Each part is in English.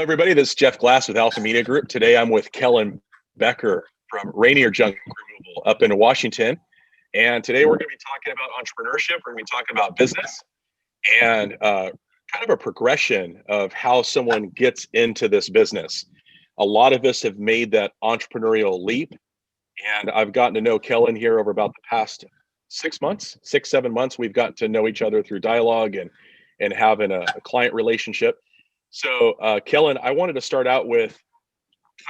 Hello, everybody. This is Jeff Glass with Alpha Media Group. Today, I'm with Kellen Becker from Rainier Junk Removal up in Washington. And today, we're going to be talking about entrepreneurship. We're going to be talking about business and kind of a progression of how someone gets into this business. A lot of us have made that entrepreneurial leap. And I've gotten to know Kellen here over about the past 6 months, 7 months. We've gotten to know each other through dialogue and having a client relationship. So, Kellen, I wanted to start out with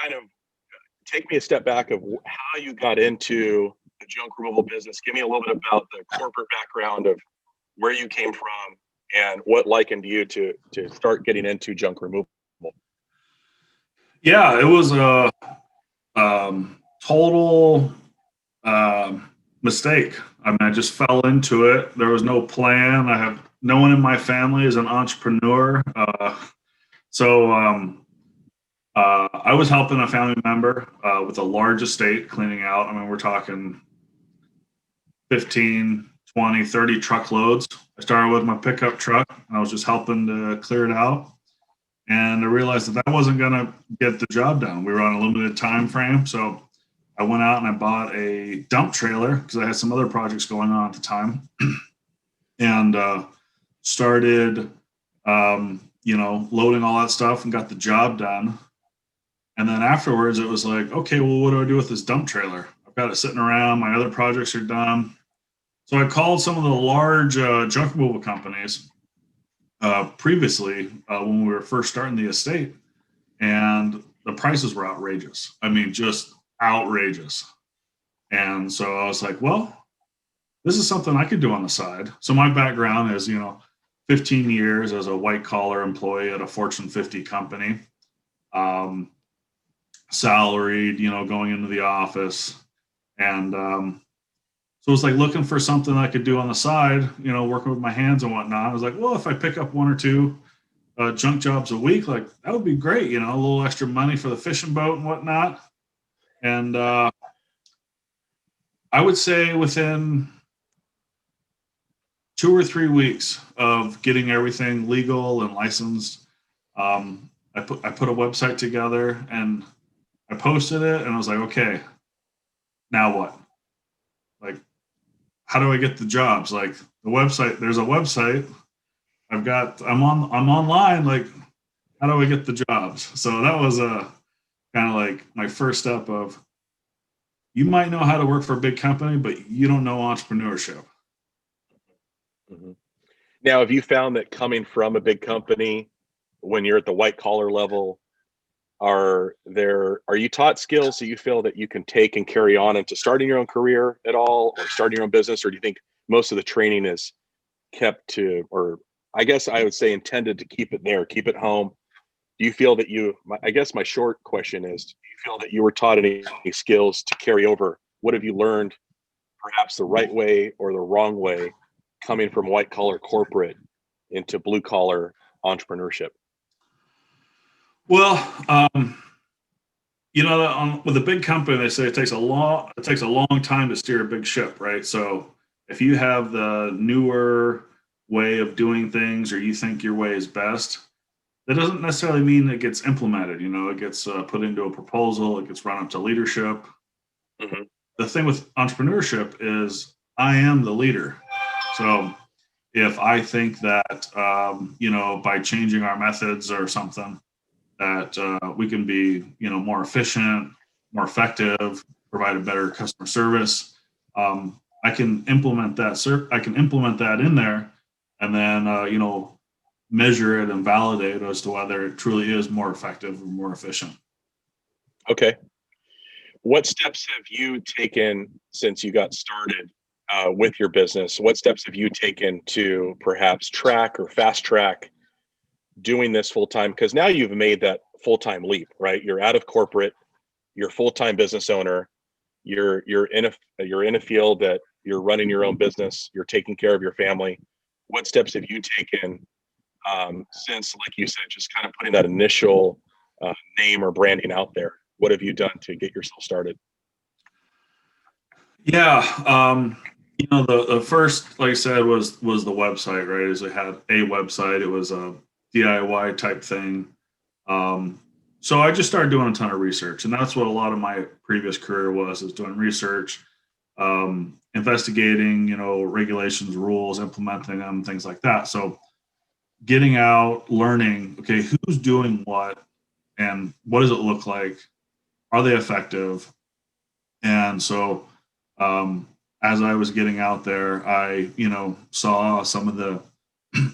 kind of take me a step back of how you got into the junk removal business. Give me a little bit about the corporate background of where you came from and what likened you to start getting into junk removal. Yeah, it was a total mistake. I mean, I just fell into it. There was no plan. I have no one in my family is an entrepreneur. So I was helping a family member with a large estate cleaning out. I mean, we're talking 15, 20, 30 truckloads. I started with my pickup truck, and I was just helping to clear it out. And I realized that wasn't going to get the job done. We were on a limited time frame. So I went out and I bought a dump trailer because I had some other projects going on at the time. And started loading all that stuff and got the job done. And then afterwards, it was like, okay, well, what do I do with this dump trailer? I've got it sitting around. My other projects are done. So I called some of the large junk removal companies previously when we were first starting the estate, and the prices were outrageous. I mean, just outrageous. And so I was like, well, this is something I could do on the side. So my background is, 15 years as a white collar employee at a Fortune 50 company, salaried, going into the office. And so it was like looking for something I could do on the side, working with my hands and whatnot. I was like, well, if I pick up one or two junk jobs a week, like that would be great, a little extra money for the fishing boat and whatnot. And I would say within 2 or 3 weeks of getting everything legal and licensed, I put a website together and I posted it, and I was like, okay, now what? Like, how do I get the jobs? Like the website, there's a website. I'm online. Like, how do I get the jobs? So that was a kind of like my first step of, you might know how to work for a big company, but you don't know entrepreneurship. Mm-hmm. Now, have you found that coming from a big company, when you're at the white collar level, are you taught skills that you feel that you can take and carry on into starting your own career at all, or starting your own business? Or do you think most of the training is kept to, or I guess I would say intended to keep it there, keep it home? Do you feel that I guess my short question is, do you feel that you were taught any skills to carry over? What have you learned, perhaps the right way or the wrong way, coming from white collar corporate into blue collar entrepreneurship? Well, with a big company, they say it takes a long time to steer a big ship, right? So if you have the newer way of doing things, or you think your way is best, that doesn't necessarily mean it gets implemented. It gets put into a proposal, it gets run up to leadership. Mm-hmm. The thing with entrepreneurship is I am the leader. So if I think that, by changing our methods or something, that we can be, more efficient, more effective, provide a better customer service, I can implement that. I can implement that in there, and then, measure it and validate as to whether it truly is more effective or more efficient. Okay. What steps have you taken since you got started with your business? What steps have you taken to perhaps track or fast track doing this full time? Because now you've made that full-time leap, right? You're out of corporate, you're a full-time business owner, you're in a field that you're running your own business, you're taking care of your family. What steps have you taken since, like you said, just kind of putting that initial name or branding out there? What have you done to get yourself started? Yeah, the first, like I said, was the website, right? Is we had a website. It was a DIY type thing. So I just started doing a ton of research, and that's what a lot of my previous career was, is doing research, investigating, regulations, rules, implementing them, things like that. So getting out, learning, okay, who's doing what and what does it look like? Are they effective? And so as I was getting out there, I, saw some of the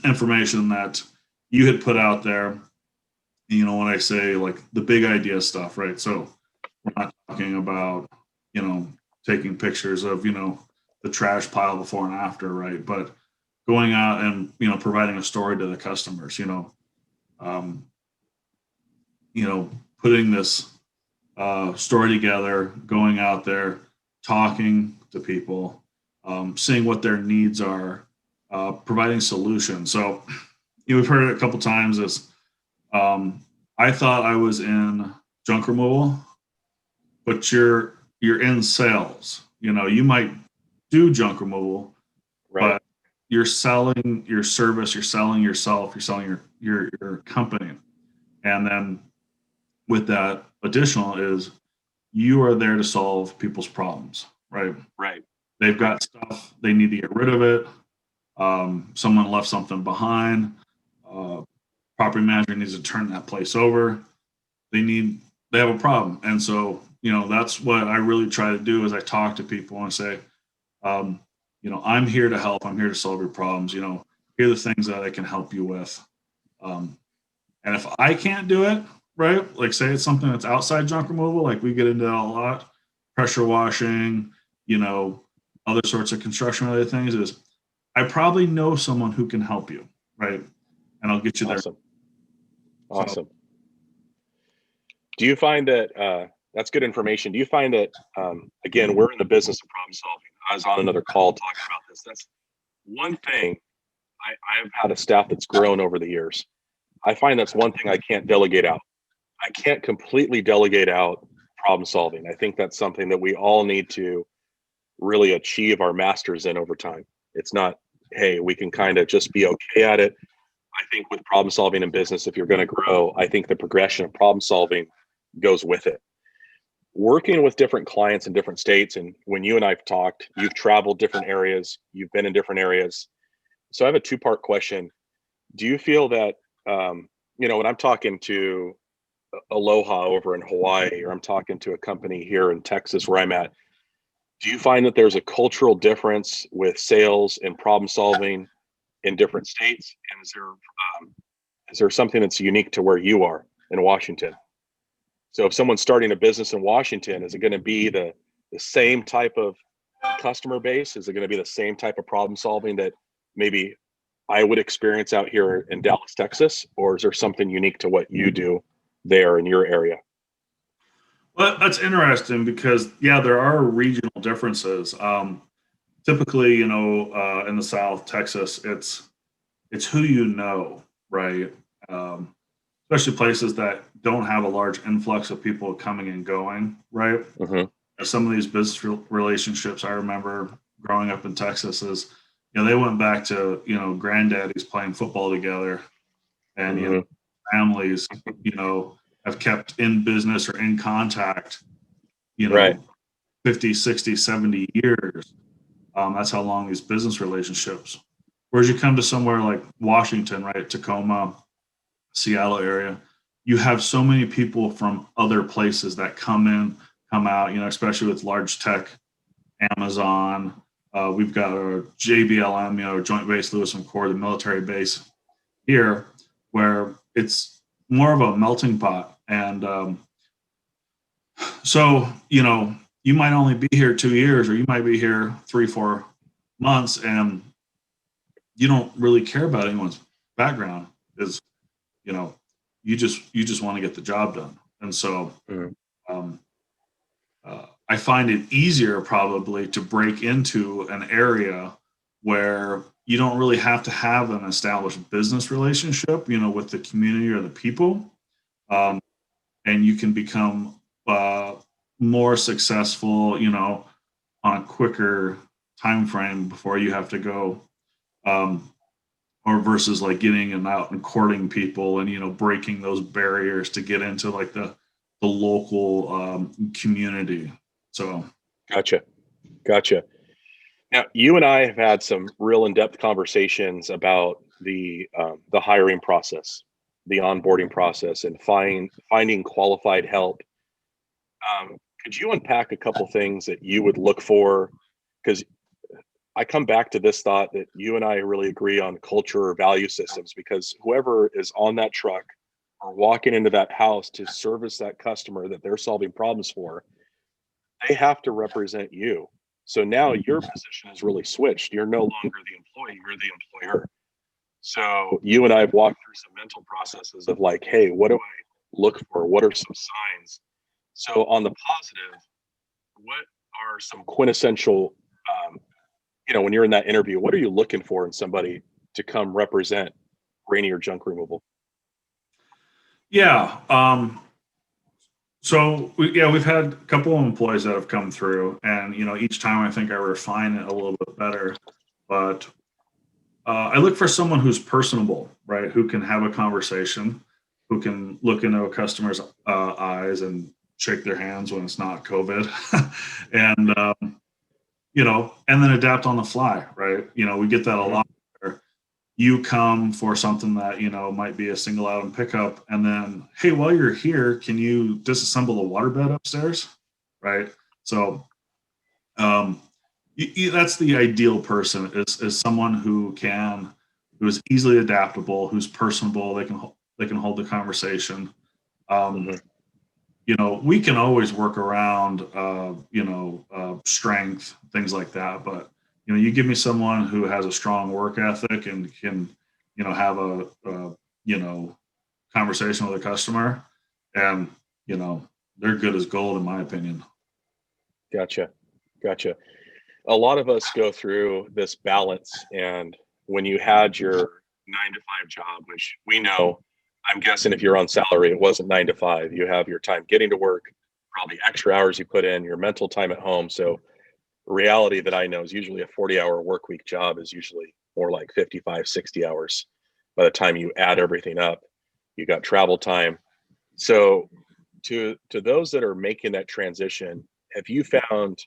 information that you had put out there. When I say like the big idea stuff, right? So we're not talking about, taking pictures of, the trash pile before and after, right? But going out and, providing a story to the customers, um, putting this story together, going out there, talking to people, seeing what their needs are, providing solutions. So, we've heard it a couple times. Is I thought I was in junk removal, but you're in sales. You might do junk removal, Right. but you're selling your service, you're selling yourself, you're selling your company, and then with that additional is you are there to solve people's problems, right? Right. They've got stuff, they need to get rid of it. Someone left something behind. Uh, Property manager needs to turn that place over. They have a problem. And so, that's what I really try to do is I talk to people and say, I'm here to help. I'm here to solve your problems. Here are the things that I can help you with. And if I can't do it, right, like say it's something that's outside junk removal, like we get into that a lot, pressure washing, other sorts of construction related things, is I probably know someone who can help you, right? And I'll get you there. Awesome. Do you find that that's good information? Do you find that again, we're in the business of problem solving. I was on another call talking about this. That's one thing. I've had a staff that's grown over the years. I find that's one thing I can't delegate out. I can't completely delegate out problem solving. I think that's something that we all need to really achieve our masters in over time. It's not, hey, we can kind of just be okay at it. I think with problem solving in business, if you're going to grow, I think the progression of problem solving goes with it. Working with different clients in different states, and when you and I've talked, you've traveled different areas, you've been in different areas. So I have a two-part question. Do you feel that, when I'm talking to Aloha over in Hawaii, or I'm talking to a company here in Texas where I'm at, do you find that there's a cultural difference with sales and problem solving in different states? And is there something that's unique to where you are in Washington? So if someone's starting a business in Washington, is it going to be the same type of customer base? Is it going to be the same type of problem solving that maybe I would experience out here in Dallas, Texas? Or is there something unique to what you do there in your area? Well, that's interesting because, yeah, there are regional differences. Typically, in the South, Texas, it's who you know, right? Especially places that don't have a large influx of people coming and going, right? Mm-hmm. Some of these business relationships I remember growing up in Texas is, they went back to, granddaddies playing football together, and, Mm-hmm. families, have kept in business or in contact, Right. 50, 60, 70 years. That's how long these business relationships. Whereas you come to somewhere like Washington, right, Tacoma, Seattle area, you have so many people from other places that come in, come out, especially with large tech, Amazon. We've got our JBLM, Joint Base Lewis McChord, the military base here, where it's more of a melting pot. And so, you might only be here 2 years, or you might be here 3-4 months, and you don't really care about anyone's background. Is you just want to get the job done. And so um, I find it easier probably to break into an area where you don't really have to have an established business relationship, with the community or the people, and you can become more successful, on a quicker time frame before you have to go or versus like getting and out and courting people and, breaking those barriers to get into like the local community. So. Gotcha. Now, you and I have had some real in-depth conversations about the hiring process, the onboarding process, and finding qualified help. Could you unpack a couple things that you would look for? Because I come back to this thought that you and I really agree on culture or value systems, because whoever is on that truck or walking into that house to service that customer that they're solving problems for, they have to represent you. So now your position is really switched. You're no longer the employee, you're the employer. So you and I have walked through some mental processes of like, hey, what do I look for? What are some signs? So on the positive, what are some quintessential, when you're in that interview, what are you looking for in somebody to come represent Rainier Junk Removal? Yeah. So we've had a couple of employees that have come through, and each time I think I refine it a little bit better. But I look for someone who's personable, right? Who can have a conversation, who can look into a customer's eyes and shake their hands when it's not COVID, and and then adapt on the fly, right? We get that a lot. You come for something that might be a single item pickup, and then, hey, while you're here, can you disassemble the waterbed upstairs, right? So that's the ideal person, is someone who is easily adaptable, who's personable. They can hold the conversation. We can always work around strength, things like that, but you give me someone who has a strong work ethic and can, have a conversation with a customer, and, they're good as gold in my opinion. Gotcha. A lot of us go through this balance, and when you had your 9 to 5 job, which we know, I'm guessing if you're on salary, it wasn't 9 to 5. You have your time getting to work, probably extra hours you put in, your mental time at home. So reality that I know is usually a 40-hour work week job is usually more like 55, 60 hours. By the time you add everything up, you got travel time. So to those that are making that transition, have you found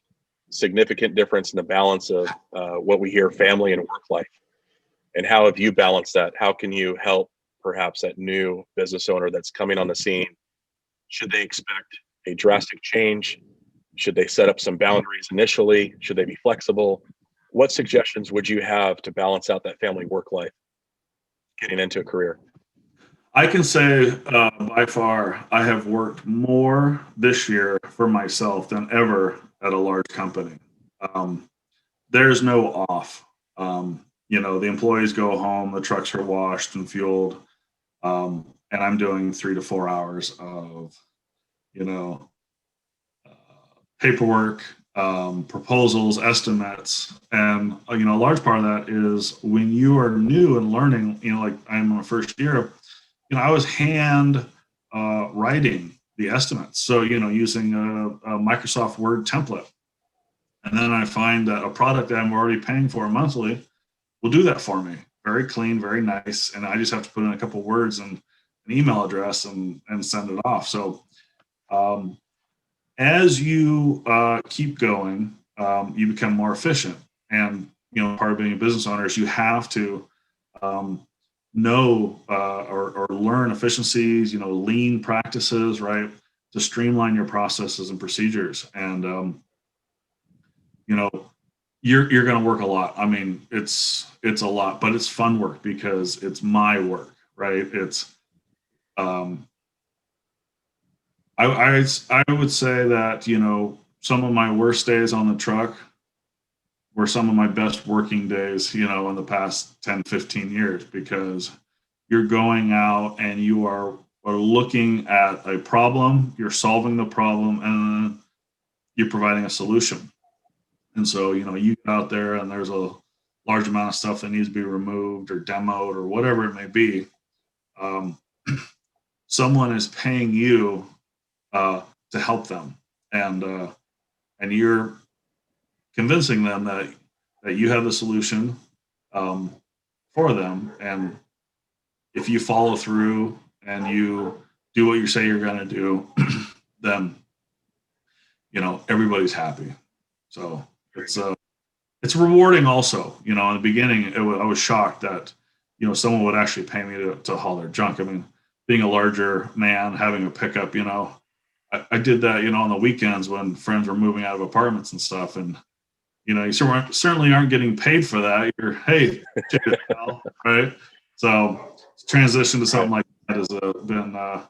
significant difference in the balance of what we hear, family and work life? And how have you balanced that? How can you help perhaps that new business owner that's coming on the scene? Should they expect a drastic change? Should they set up some boundaries initially? Should they be flexible? What suggestions would you have to balance out that family work life getting into a career? I can say by far, I have worked more this year for myself than ever at a large company. There's no off. The employees go home, the trucks are washed and fueled, and I'm doing 3 to 4 hours of, paperwork, proposals, estimates, and a large part of that is when you are new and learning. Like I'm in my first year, I was hand writing the estimates, so using a Microsoft Word template, and then I find that a product that I'm already paying for monthly will do that for me, very clean, very nice, and I just have to put in a couple words and an email address and send it off. So as you keep going, you become more efficient. And, part of being a business owner is you have to know or learn efficiencies, lean practices, right, to streamline your processes and procedures. And, you're going to work a lot. I mean, it's a lot, but it's fun work because it's my work, right? It's I would say that, some of my worst days on the truck were some of my best working days, in the past 10, 15 years, because you're going out and you are looking at a problem, you're solving the problem, and you're providing a solution. And so, you get out there and there's a large amount of stuff that needs to be removed or demoed or whatever it may be. Someone is paying you to help them, and you're convincing them that you have the solution for for them. And if you follow through and you do what you say you're going to do, then, everybody's happy. So it's rewarding also. In the beginning, I was shocked that, someone would actually pay me to haul their junk. I mean, being a larger man, having a pickup, I did that, on the weekends when friends were moving out of apartments and stuff. And, you certainly aren't getting paid for that. You're, hey, cheers, pal, right? So transition to something like that has been a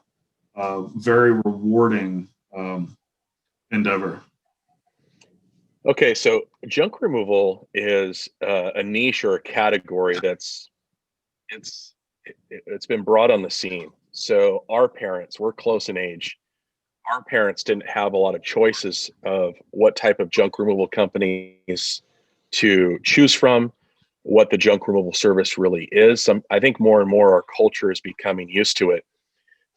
very rewarding endeavor. Okay, so junk removal is a niche or a category it's been brought on the scene. So our parents, we're close in age. Our parents didn't have a lot of choices of what type of junk removal companies to choose from, what the junk removal service really is. I think more and more our culture is becoming used to it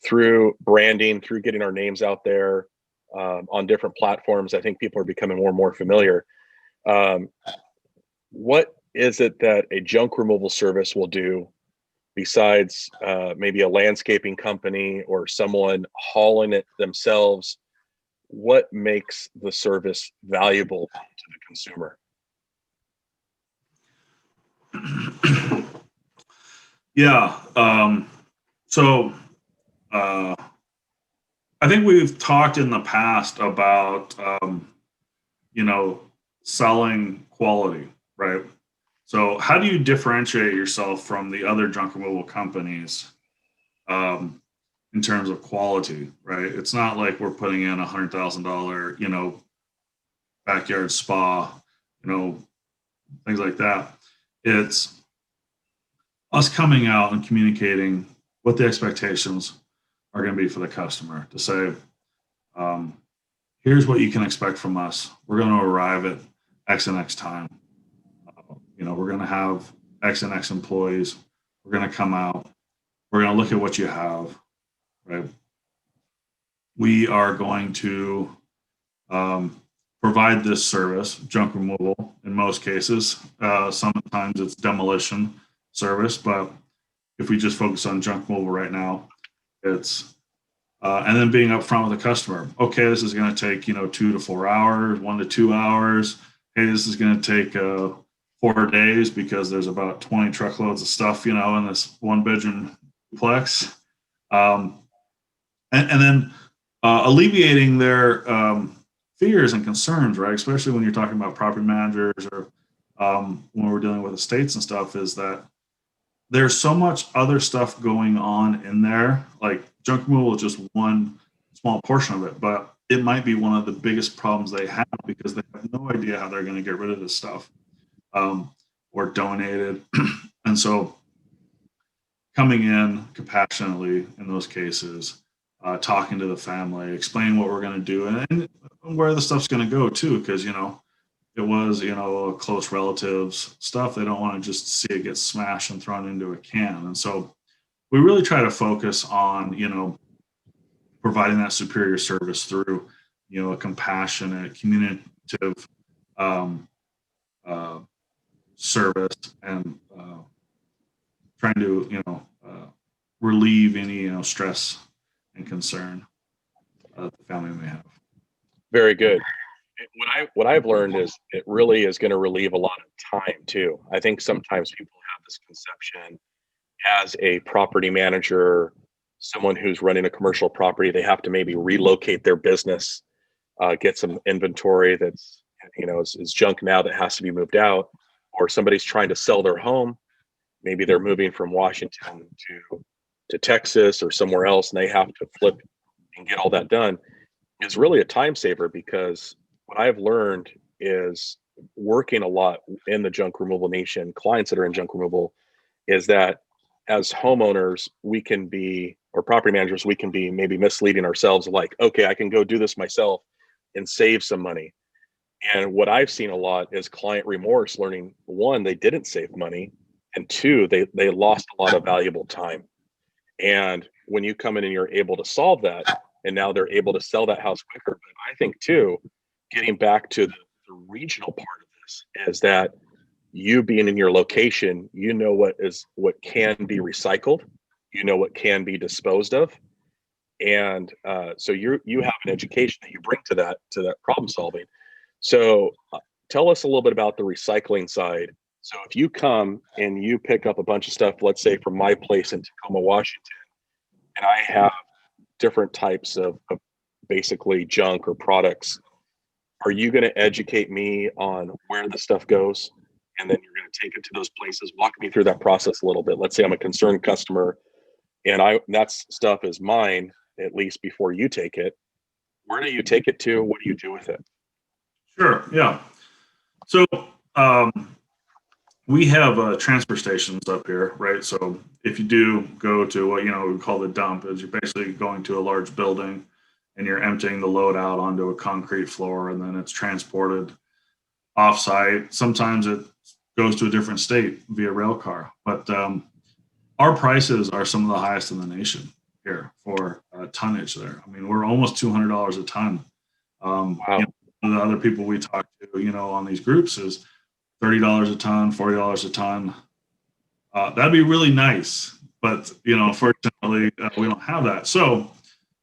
through branding, through getting our names out there on different platforms. I think people are becoming more and more familiar. What is it that a junk removal service will do besides maybe a landscaping company or someone hauling it themselves? What makes the service valuable to the consumer? Yeah. So I think we've talked in the past about, selling quality, right? So how do you differentiate yourself from the other junk removal companies in terms of quality, right? It's not like we're putting in $100,000, backyard spa, things like that. It's us coming out and communicating what the expectations are going to be for the customer to say, here's what you can expect from us. We're going to arrive at X and X time. We're going to have X and X employees. We're going to come out. We're going to look at what you have, right? We are going to provide this service, junk removal in most cases. Sometimes it's demolition service, but if we just focus on junk removal right now, it's and then being upfront with the customer. Okay, this is going to take 2 to 4 hours, 1 to 2 hours. Hey, this is going to take 4 days because there's about 20 truckloads of stuff, in this 1-bedroom duplex, and then alleviating their fears and concerns, right? Especially when you're talking about property managers or when we're dealing with estates and stuff, is that there's so much other stuff going on in there. Like junk removal is just one small portion of it, but it might be one of the biggest problems they have because they have no idea how they're going to get rid of this stuff or donate it. And so coming in compassionately in those cases, talking to the family, explaining what we're going to do and where the stuff's going to go too, because, it was, close relatives stuff. They don't want to just see it get smashed and thrown into a can. And so we really try to focus on, providing that superior service through, a compassionate, communicative service and trying to, relieve any, stress and concern the family may have. Very good. What I've learned is it really is going to relieve a lot of time too. I think sometimes people have this conception as a property manager, someone who's running a commercial property, they have to maybe relocate their business, get some inventory that's is junk now that has to be moved out, or somebody's trying to sell their home. Maybe they're moving from Washington to Texas or somewhere else, and they have to flip and get all that done. It's really a time saver because what I've learned is working a lot in the junk removal nation, clients that are in junk removal, is that as homeowners, we can be, or property managers, we can be maybe misleading ourselves like, okay, I can go do this myself and save some money. And what I've seen a lot is client remorse, learning one, they didn't save money, and two, they lost a lot of valuable time. And when you come in and you're able to solve that, and now they're able to sell that house quicker. But I think too, getting back to the regional part of this is that you being in your location, you know what can be recycled, you know what can be disposed of, and so you have an education that you bring to that problem solving. So tell us a little bit about the recycling side. So if you come and you pick up a bunch of stuff, let's say from my place in Tacoma, Washington, and I have different types of basically junk or products, are you going to educate me on where the stuff goes? And then you're going to take it to those places. Walk me through that process a little bit. Let's say I'm a concerned customer and that stuff is mine, at least before you take it. Where do you take it to? What do you do with it? Sure. Yeah. So we have transfer stations up here, right? So if you do go to what we call the dump, is you're basically going to a large building and you're emptying the load out onto a concrete floor, and then it's transported offsite. Sometimes it goes to a different state via rail car, but our prices are some of the highest in the nation here for tonnage there. I mean, we're almost $200 a ton. Wow. The other people we talk to, on these groups is $30 a ton, $40 a ton. That'd be really nice, but fortunately, we don't have that. So,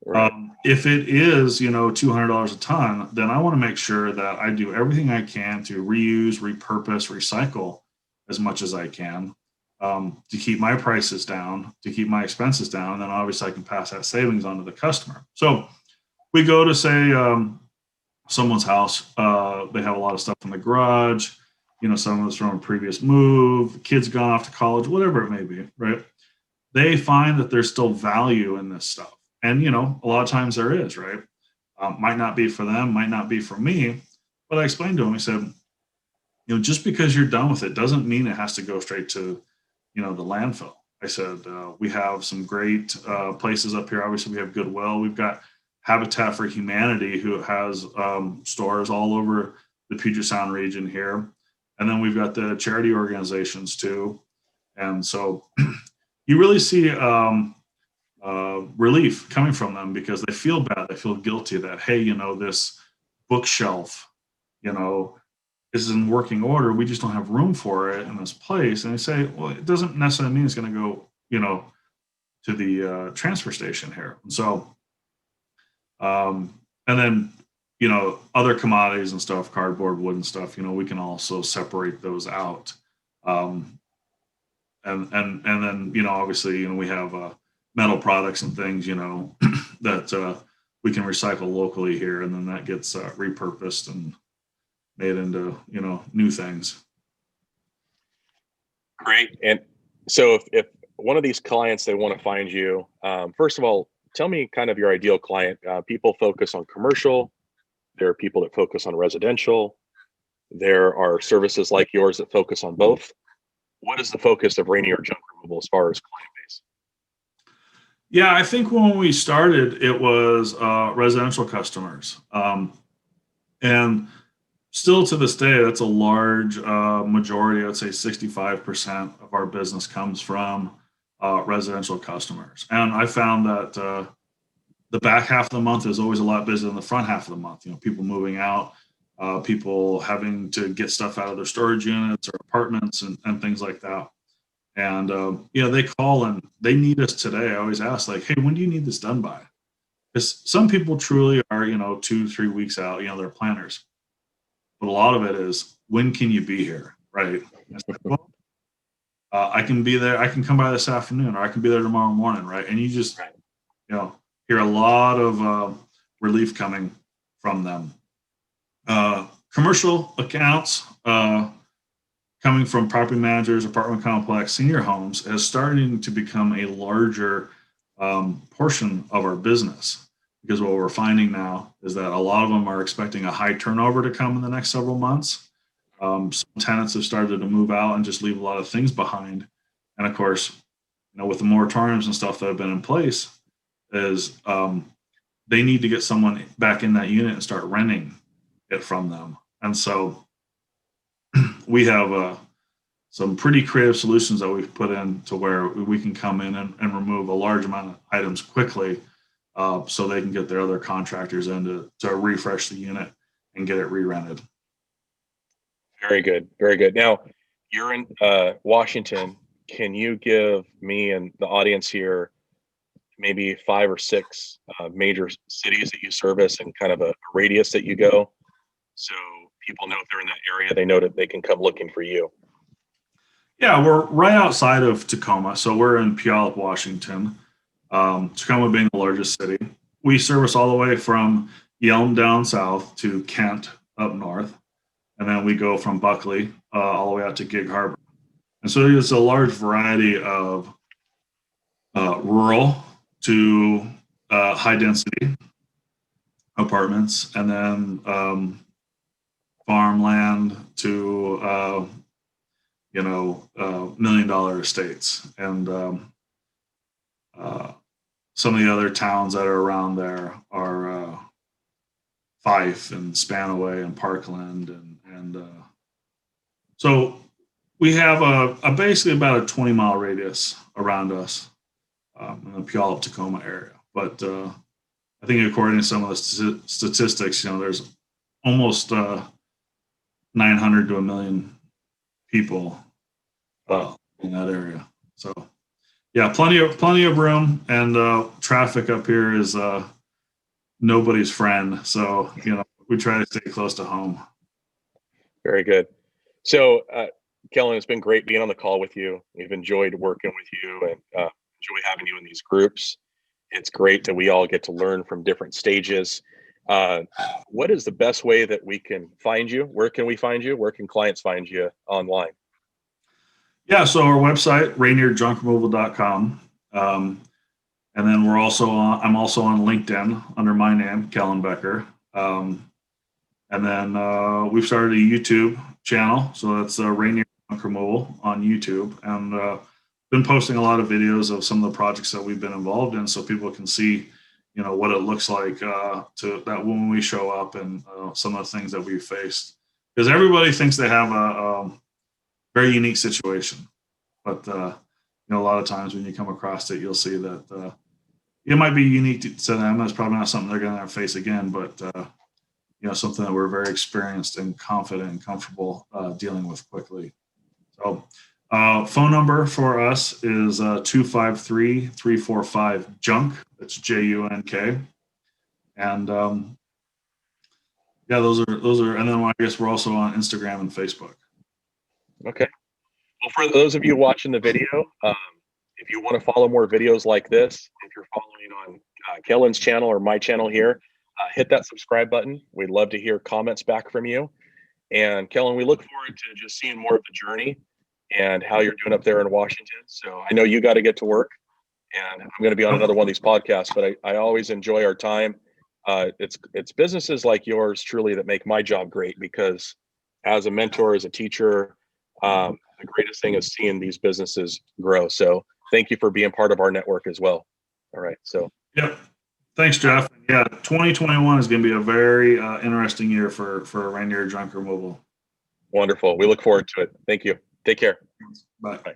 Right. If it is $200 a ton, then I want to make sure that I do everything I can to reuse, repurpose, recycle as much as I can to keep my prices down, to keep my expenses down, and then obviously I can pass that savings on to the customer. So we go to say someone's house, they have a lot of stuff in the garage. Some of it's from a previous move, kids gone off to college, whatever it may be, right? They find that there's still value in this stuff. And, a lot of times there is, right? Might not be for them, might not be for me. But I explained to them, I said, just because you're done with it doesn't mean it has to go straight to, the landfill. I said, we have some great places up here. Obviously, we have Goodwill. We've got Habitat for Humanity, who has stores all over the Puget Sound region here. And then we've got the charity organizations too. And so you really see relief coming from them because they feel bad. They feel guilty that, hey, this bookshelf, is in working order. We just don't have room for it in this place. And they say, well, it doesn't necessarily mean it's going to go, to the transfer station here. And so, and then, other commodities and stuff, cardboard, wood and stuff, we can also separate those out. And then, obviously, we have metal products and things, that we can recycle locally here, and then that gets repurposed and made into, new things. Great. And so if one of these clients, they want to find you, first of all, tell me kind of your ideal client. People focus on commercial. There are people that focus on residential. There are services like yours that focus on both. What is the focus of Rainier Junk Removal as far as client base? Yeah, I think when we started, it was residential customers. And still to this day, that's a large majority. I would say 65% of our business comes from residential customers. And I found that the back half of the month is always a lot busier than the front half of the month. People moving out, people having to get stuff out of their storage units or apartments and things like that. And, they call and they need us today. I always ask, like, hey, when do you need this done by? Because some people truly are, 2-3 weeks out, they're planners. But a lot of it is, when can you be here? Right. I can be there. I can come by this afternoon, or I can be there tomorrow morning. Right. And you just, hear a lot of relief coming from them. Commercial accounts, coming from property managers, apartment complex, senior homes, is starting to become a larger portion of our business. Because what we're finding now is that a lot of them are expecting a high turnover to come in the next several months. Some tenants have started to move out and just leave a lot of things behind. And of course, with the moratoriums and stuff that have been in place, is they need to get someone back in that unit and start renting it from them. And so we have some pretty creative solutions that we've put in to where we can come in and remove a large amount of items quickly so they can get their other contractors in to refresh the unit and get it re-rented. Very good. Very good. Now, You're in Washington. Can you give me and the audience here maybe 5 or 6 major cities that you service and kind of a radius that you go, so people know if they're in that area, they know that they can come looking for you? Yeah, we're right outside of Tacoma, so we're in Puyallup, Washington. Tacoma being the largest city. We service all the way from Yelm down south to Kent up north, and then we go from Buckley all the way out to Gig Harbor. And so there's a large variety of rural to high density apartments, and then farmland to $1 million estates, and some of the other towns that are around there are Fife and Spanaway and Parkland, and so we have a basically about a 20-mile radius around us in the Puyallup Tacoma area. But I think according to some of the statistics, there's almost 900 to 1 million people in that area. So yeah, plenty of room, and traffic up here is nobody's friend. So we try to stay close to home. Very good. So Kellen, it's been great being on the call with you. We've enjoyed working with you and enjoy having you in these groups. It's great that we all get to learn from different stages. What is the best way that we can find you? Where can we find you? Where can clients find you online? Yeah, so our website, rainierjunkremoval.com. And then I'm also on LinkedIn under my name, Kellen Becker. And then we've started a YouTube channel. So that's Rainier Junk Removal on YouTube. And been posting a lot of videos of some of the projects that we've been involved in, so people can see, what it looks like to that when we show up, and some of the things that we've faced. Because everybody thinks they have a very unique situation, but a lot of times when you come across it, you'll see that it might be unique to them. That's probably not something they're going to face again, but something that we're very experienced and confident and comfortable dealing with quickly. So phone number for us is 253-345-JUNK. That's JUNK. And those are, and then I guess we're also on Instagram and Facebook. Okay. Well, for those of you watching the video, if you want to follow more videos like this, if you're following on Kellen's channel or my channel here, hit that subscribe button. We'd love to hear comments back from you. And Kellen, we look forward to just seeing more of the journey and how you're doing up there in Washington. So I know you got to get to work, and I'm going to be on another one of these podcasts, but I always enjoy our time. It's businesses like yours truly that make my job great, because as a mentor, as a teacher, the greatest thing is seeing these businesses grow. So thank you for being part of our network as well. All right. So. Yep. Thanks, Jeff. Yeah, 2021 is going to be a very interesting year for Rainier Junk Removal. Wonderful. We look forward to it. Thank you. Take care. Bye. Bye.